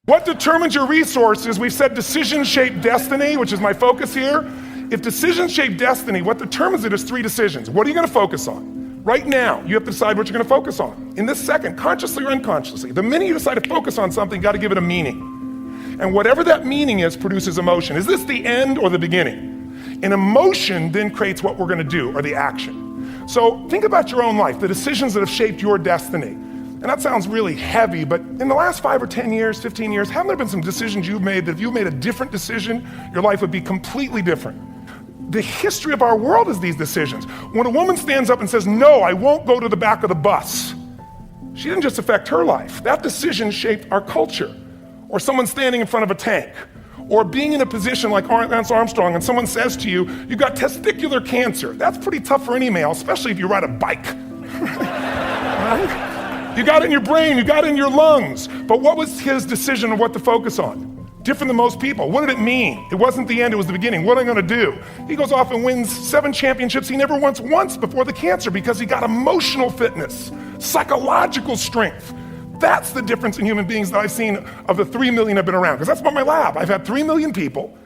What determines your resources? We've said decisions shape destiny, which is my focus here. If decisions shape destiny, what determines it is 3 decisions. What are you gonna focus on? Right now, you have to decide what you're gonna focus on. In this second, consciously or unconsciously, the minute you decide to focus on something, you gotta give it a meaning. And whatever that meaning is produces emotion. Is this the end or the beginning? An emotion then creates what we're gonna do, or the action. So think about your own life, the decisions that have shaped your destiny. And that sounds really heavy, but in the last 5 or 10 years, 15 years, haven't there been some decisions you've made that if you made a different decision, your life would be completely different? The history of our world is these decisions. When a woman stands up and says, no, I won't go to the back of the bus, she didn't just affect her life. That decision shaped our culture. Or someone standing in front of a tank, or being in a position like Lance Armstrong and someone says to you, you've got testicular cancer. That's pretty tough for any male, especially if you ride a bike. Right? You got it in your brain, you got it in your lungs. But what was his decision of what to focus on? Different than most people. What did it mean? It wasn't the end, it was the beginning. What am I gonna do? He goes off and wins 7 championships he never won once before the cancer because he got emotional fitness, psychological strength. That's the difference in human beings that I've seen of the 3 million I've been around, because that's what my lab. I've had 3 million people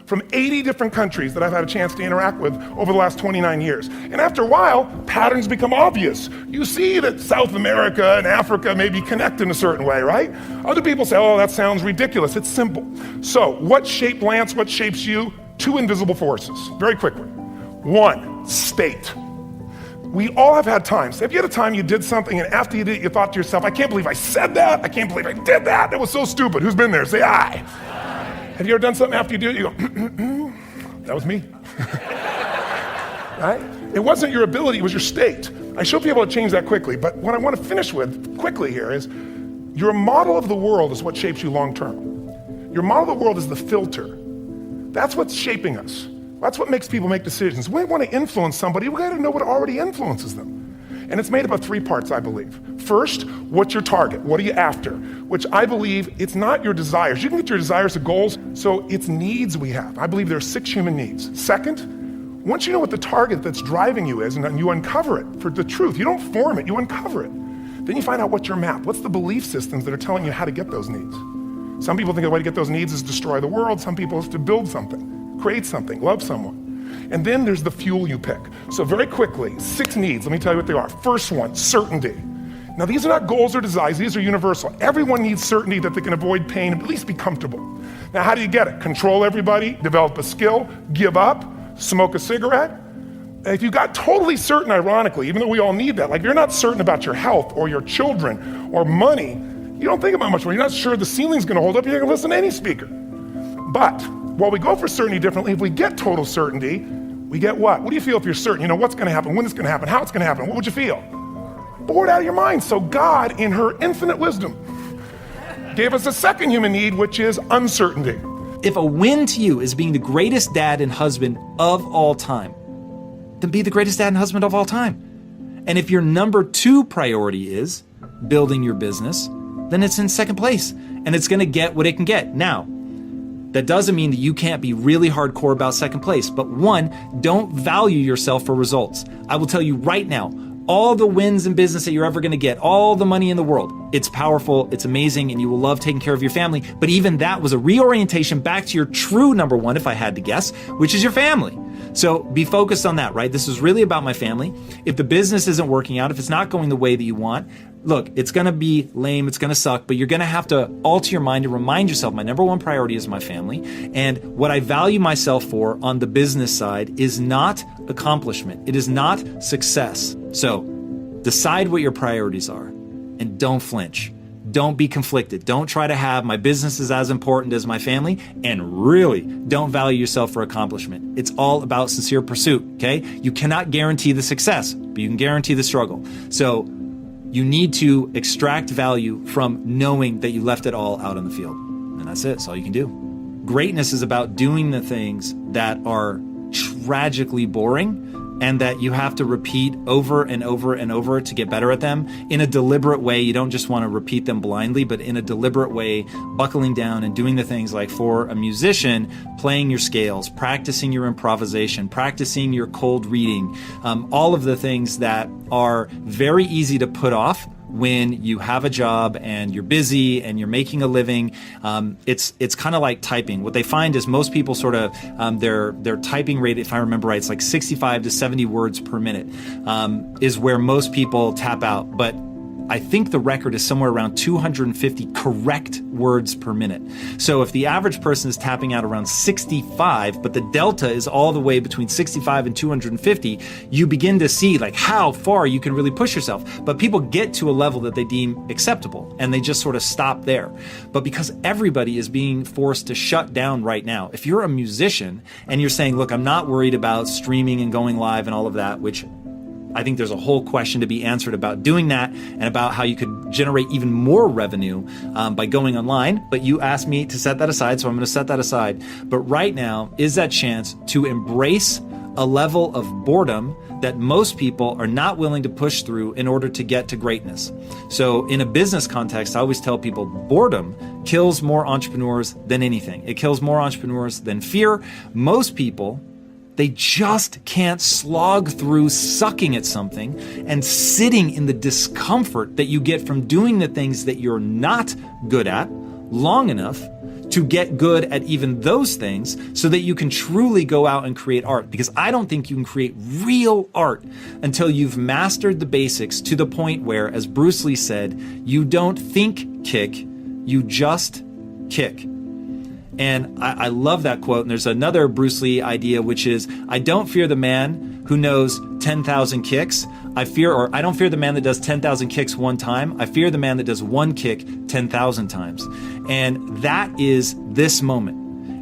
from 80 different countries that I've had a chance to interact with over the last 29 years. And after a while, patterns become obvious. You see that South America and Africa maybe connect in a certain way, right? Other people say, oh, that sounds ridiculous. It's simple. So what shaped Lance, what shapes you? 2 invisible forces, very quickly. 1, state. We all have had times. Have you had a time you did something and after you did it, you thought to yourself, I can't believe I said that. I can't believe I did that. That was so stupid. Who's been there? Say aye. Have you ever done something after you do it, you go, that was me. Right? It wasn't your ability, it was your state. I show people how to change that quickly, but what I want to finish with quickly here is, your model of the world is what shapes you long term. Your model of the world is the filter. That's what's shaping us. That's what makes people make decisions. We want to influence somebody, we gotta know what already influences them. And it's made up of 3 parts, I believe. First, what's your target? What are you after? Which I believe it's not your desires. You can get your desires to goals, so it's needs we have. I believe there are 6 human needs. Second, once you know what the target that's driving you is, and you uncover it for the truth, you don't form it, you uncover it. Then you find out what's your map. What's the belief systems that are telling you how to get those needs? Some people think the way to get those needs is destroy the world. Some people is to build something, create something, love someone. And then there's the fuel you pick. So very quickly, 6 needs, let me tell you what they are. First one, certainty. Now these are not goals or desires, these are universal. Everyone needs certainty that they can avoid pain and at least be comfortable. Now how do you get it? Control everybody, develop a skill, give up, smoke a cigarette. And if you got totally certain, ironically, even though we all need that, like if you're not certain about your health or your children or money, you don't think about much more. You're not sure the ceiling's gonna hold up, you're gonna listen to any speaker. But while we go for certainty differently, if we get total certainty, we get what? What do you feel if you're certain? You know what's gonna happen, when it's gonna happen, how it's gonna happen, what would you feel? Bored out of your mind. So God, in her infinite wisdom, gave us a second human need, which is uncertainty. If a win to you is being the greatest dad and husband of all time, then be the greatest dad and husband of all time. And if your number 2 priority is building your business, then it's in second place and it's gonna get what it can get. Now, that doesn't mean that you can't be really hardcore about second place, but 1, don't value yourself for results. I will tell you right now, all the wins in business that you're ever gonna get, all the money in the world, it's powerful, it's amazing, and you will love taking care of your family, but even that was a reorientation back to your true number 1, if I had to guess, which is your family. So be focused on that, right? This is really about my family. If the business isn't working out, if it's not going the way that you want, look, it's gonna be lame, it's gonna suck, but you're gonna have to alter your mind and remind yourself, my number 1 priority is my family. And what I value myself for on the business side is not accomplishment. It is not success. So decide what your priorities are and don't flinch. Don't be conflicted. Don't try to have my business is as important as my family, and really don't value yourself for accomplishment. It's all about sincere pursuit, okay? You cannot guarantee the success, but you can guarantee the struggle. So you need to extract value from knowing that you left it all out on the field. And that's it. That's all you can do. Greatness is about doing the things that are tragically boring and that you have to repeat over and over and over to get better at them in a deliberate way. You don't just want to repeat them blindly, but in a deliberate way, buckling down and doing the things like, for a musician, playing your scales, practicing your improvisation, practicing your cold reading, all of the things that are very easy to put off when you have a job and you're busy and you're making a living. It's kind of like typing. What they find is most people sort of, their typing rate, if I remember right, it's like 65 to 70 words per minute, is where most people tap out. But I think the record is somewhere around 250 correct words per minute. So if the average person is tapping out around 65, but the delta is all the way between 65 and 250, you begin to see like how far you can really push yourself. But people get to a level that they deem acceptable and they just sort of stop there. But because everybody is being forced to shut down right now, if you're a musician and you're saying, look, I'm not worried about streaming and going live and all of that, which I think there's a whole question to be answered about doing that and about how you could generate even more revenue by going online. But you asked me to set that aside, so I'm going to set that aside. But right now is that chance to embrace a level of boredom that most people are not willing to push through in order to get to greatness. So in a business context, I always tell people boredom kills more entrepreneurs than anything. It kills more entrepreneurs than fear. Most people, they just can't slog through sucking at something and sitting in the discomfort that you get from doing the things that you're not good at long enough to get good at even those things so that you can truly go out and create art. Because I don't think you can create real art until you've mastered the basics to the point where, as Bruce Lee said, you don't think kick, you just kick. And I love that quote. And there's another Bruce Lee idea, which is, I don't fear the man who knows 10,000 kicks. I don't fear the man that does 10,000 kicks one time. I fear the man that does one kick 10,000 times. And that is this moment.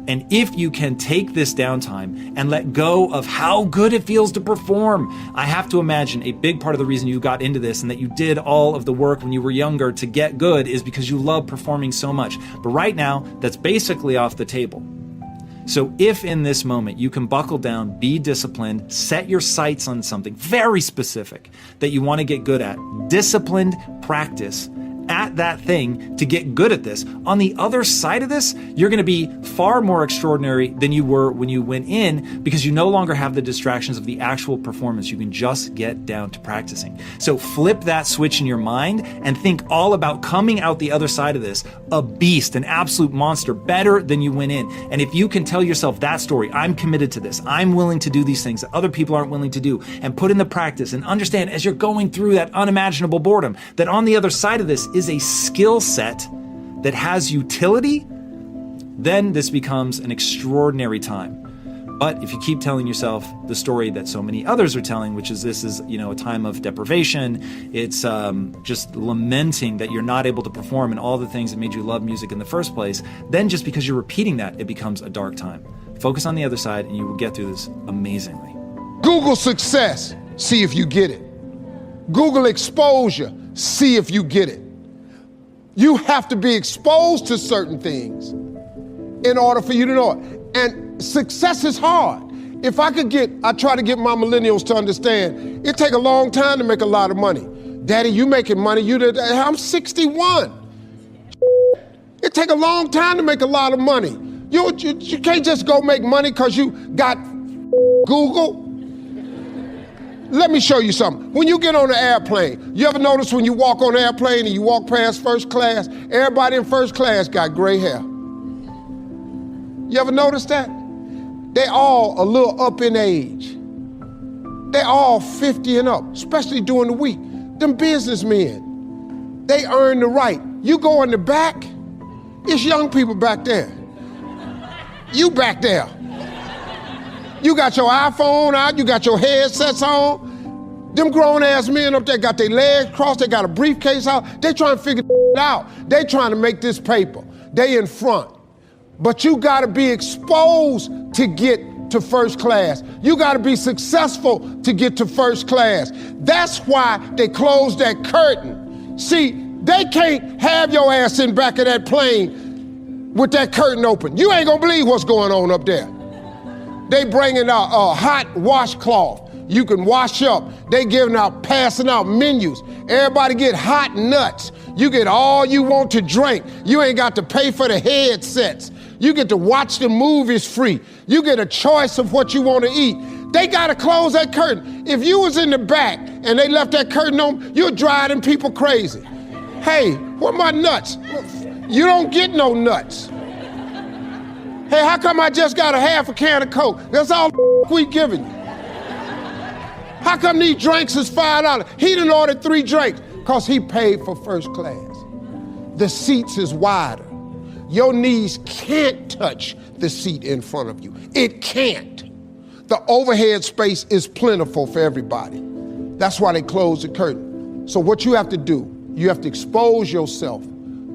And if you can take this downtime and let go of how good it feels to perform, I have to imagine a big part of the reason you got into this and that you did all of the work when you were younger to get good is because you love performing so much. But right now, that's basically off the table. So if in this moment you can buckle down, be disciplined, set your sights on something very specific that you want to get good at, disciplined practice at that thing to get good at this. On the other side of this, you're going to be far more extraordinary than you were when you went in because you no longer have the distractions of the actual performance. You can just get down to practicing. So flip that switch in your mind and think all about coming out the other side of this, a beast, an absolute monster, better than you went in. And if you can tell yourself that story, I'm committed to this, I'm willing to do these things that other people aren't willing to do, and put in the practice and understand as you're going through that unimaginable boredom, that on the other side of this is a skill set that has utility, then this becomes an extraordinary time. But if you keep telling yourself the story that so many others are telling, which is this is, a time of deprivation, it's just lamenting that you're not able to perform and all the things that made you love music in the first place, then just because you're repeating that, it becomes a dark time. Focus on the other side and you will get through this amazingly. Google success, see if you get it. Google exposure, see if you get it. You have to be exposed to certain things in order for you to know it. And success is hard. If I try to get my millennials to understand, it take a long time to make a lot of money. Daddy, you making money, I'm 61. It take a long time to make a lot of money. You can't just go make money because you got Google. Let me show you something. When you get on an airplane, you ever notice when you walk on an airplane and you walk past first class, everybody in first class got gray hair? You ever notice that? They all a little up in age. They all 50 and up, especially during the week. Them businessmen, they earn the right. You go in the back, it's young people back there. You back there. You got your iPhone out, you got your headsets on. Them grown-ass men up there got their legs crossed, they got a briefcase out. They trying to figure it out. They trying to make this paper. They in front. But you gotta be exposed to get to first class. You gotta be successful to get to first class. That's why they closed that curtain. See, they can't have your ass in back of that plane with that curtain open. You ain't gonna believe what's going on up there. They bringing out a hot washcloth. You can wash up. They passing out menus. Everybody get hot nuts. You get all you want to drink. You ain't got to pay for the headsets. You get to watch the movies free. You get a choice of what you want to eat. They gotta close that curtain. If you was in the back and they left that curtain on, you'd drive them people crazy. Hey, where my nuts? You don't get no nuts. Hey, how come I just got a half a can of Coke? That's all we giving you. How come these drinks is $5? He done ordered 3 drinks because he paid for first class. The seats is wider. Your knees can't touch the seat in front of you. It can't. The overhead space is plentiful for everybody. That's why they close the curtain. So what you have to do, you have to expose yourself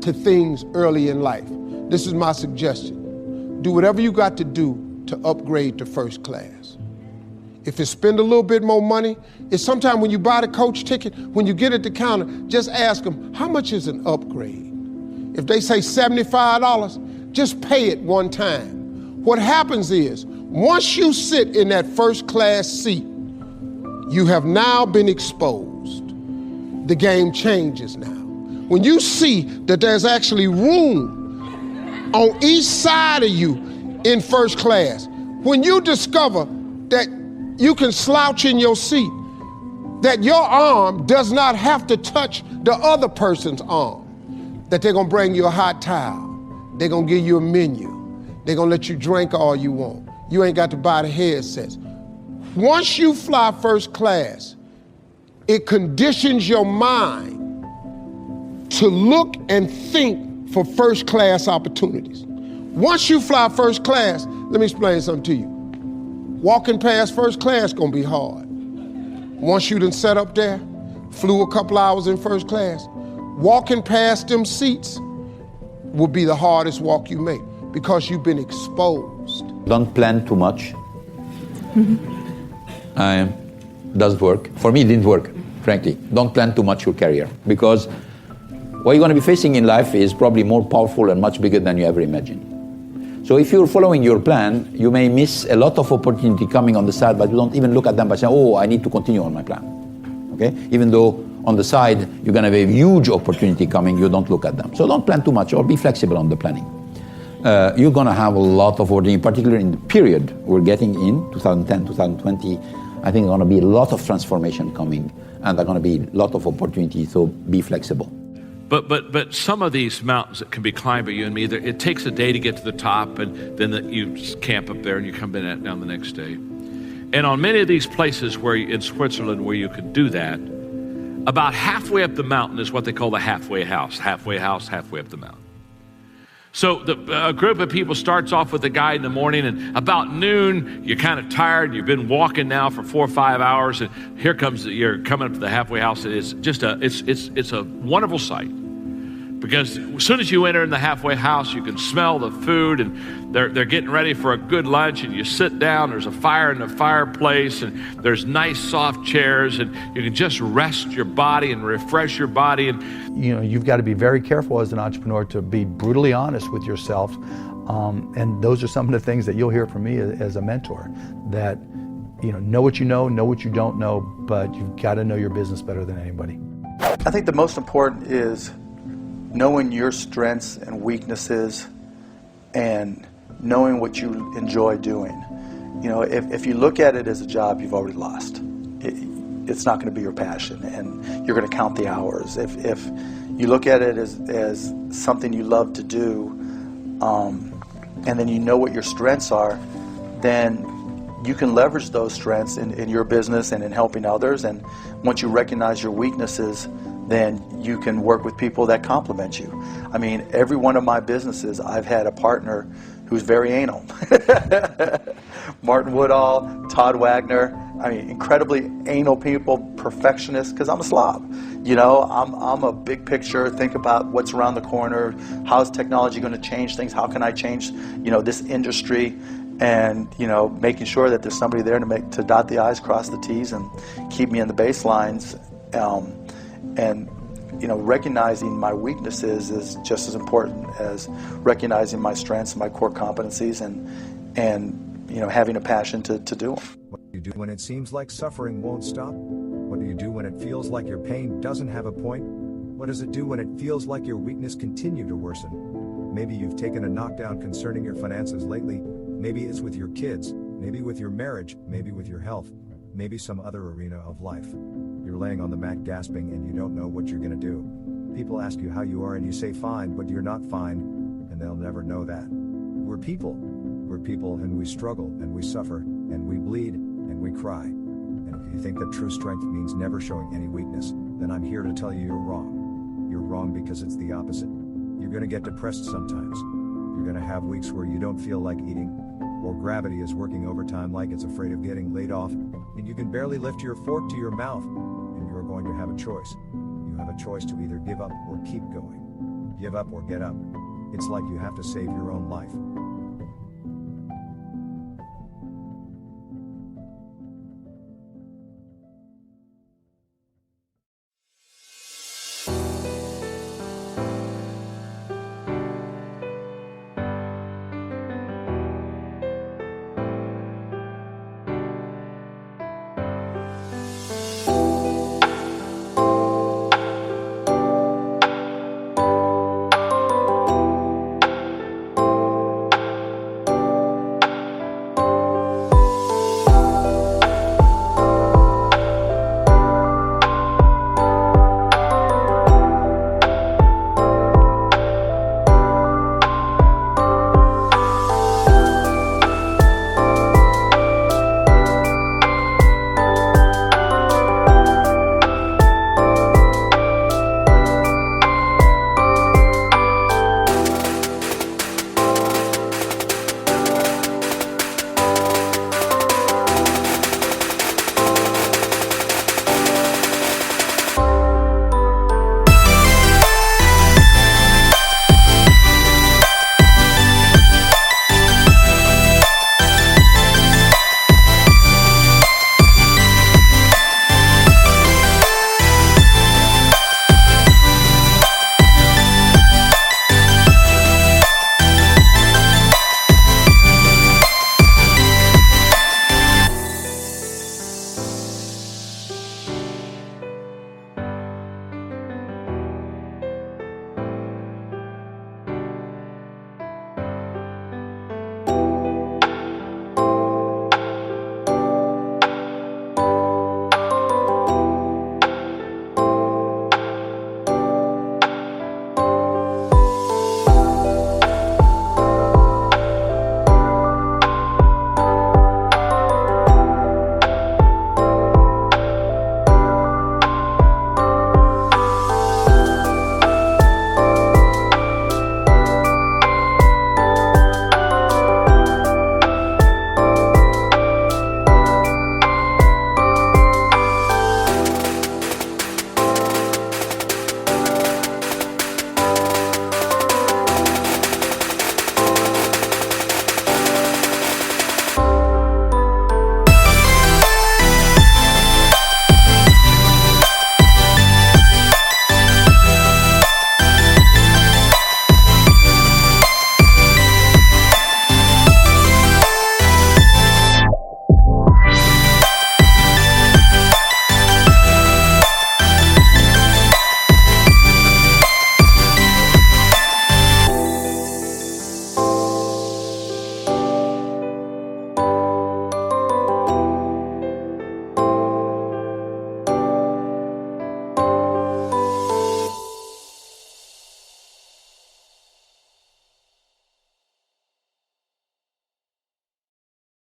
to things early in life. This is my suggestion. Do whatever you got to do to upgrade to first class. If it's spend a little bit more money, it's sometimes when you buy the coach ticket, when you get at the counter, just ask them, how much is an upgrade? If they say $75, just pay it one time. What happens is, once you sit in that first class seat, you have now been exposed. The game changes now. When you see that there's actually room on each side of you in first class, when you discover that you can slouch in your seat, that your arm does not have to touch the other person's arm, that they're gonna bring you a hot towel, they're gonna give you a menu, they're gonna let you drink all you want. You ain't got to buy the headsets. Once you fly first class, it conditions your mind to look and think for first class opportunities. Once you fly first class, let me explain something to you. Walking past first class gonna be hard. Once you done set up there, flew a couple hours in first class, walking past them seats will be the hardest walk you make because you've been exposed. Don't plan too much. Doesn't work. For me, it didn't work, frankly. Don't plan too much your career because what you're going to be facing in life is probably more powerful and much bigger than you ever imagined. So if you're following your plan, you may miss a lot of opportunity coming on the side, but you don't even look at them by saying, oh, I need to continue on my plan. Okay? Even though on the side, you're going to have a huge opportunity coming, you don't look at them. So don't plan too much or be flexible on the planning. You're going to have a lot of opportunity, particularly in the period we're getting in, 2010, 2020. I think there's going to be a lot of transformation coming, and there's going to be a lot of opportunity, so be flexible. But some of these mountains that can be climbed by you and me, it takes a day to get to the top, and then you camp up there and you come down the next day. And on many of these places in Switzerland where you could do that, about halfway up the mountain is what they call the halfway house, halfway up the mountain. So a group of people starts off with a guide in the morning, and about noon, you're kind of tired. You've been walking now for 4 or 5 hours, and you're coming up to the halfway house. And it's just it's a wonderful sight, because as soon as you enter in the halfway house, you can smell the food, and they're getting ready for a good lunch, and you sit down. There's a fire in the fireplace, and there's nice soft chairs, and you can just rest your body and refresh your body. And you've got to be very careful as an entrepreneur to be brutally honest with yourself, and those are some of the things that you'll hear from me as a mentor. That know what you know what you don't know, but you've got to know your business better than anybody. I think the most important is knowing your strengths and weaknesses and knowing what you enjoy doing. If you look at it as a job, you've already lost. It's not going to be your passion, and you're going to count the hours. If you look at it as something you love to do, and then you know what your strengths are, then you can leverage those strengths in your business and in helping others. And once you recognize your weaknesses, then you can work with people that complement you. I mean, every one of my businesses, I've had a partner who's very anal. Martin Woodall, Todd Wagner, I mean, incredibly anal people, perfectionists, because I'm a slob. I'm a big picture, think about what's around the corner, how's technology going to change things, how can I change, this industry, and, making sure that there's somebody there to dot the I's, cross the T's, and keep me in the baselines. And recognizing my weaknesses is just as important as recognizing my strengths and my core competencies, and having a passion to do them. What do you do when it seems like suffering won't stop? What do you do when it feels like your pain doesn't have a point? What does it do when it feels like your weakness continue to worsen? Maybe you've taken a knockdown concerning your finances lately. Maybe it's with your kids. Maybe with your marriage, maybe with your health, maybe some other arena of life. You're laying on the mat gasping and you don't know what you're gonna do. People ask you how you are and you say fine, but you're not fine, and they'll never know that. We're people. We're people, and we struggle, and we suffer, and we bleed, and we cry. And if you think that true strength means never showing any weakness, then I'm here to tell you you're wrong. You're wrong because it's the opposite. You're gonna get depressed sometimes. You're gonna have weeks where you don't feel like eating, or gravity is working overtime like it's afraid of getting laid off, and you can barely lift your fork to your mouth, and you're going to have a choice. You have a choice to either give up or keep going. Give up or get up. It's like you have to save your own life.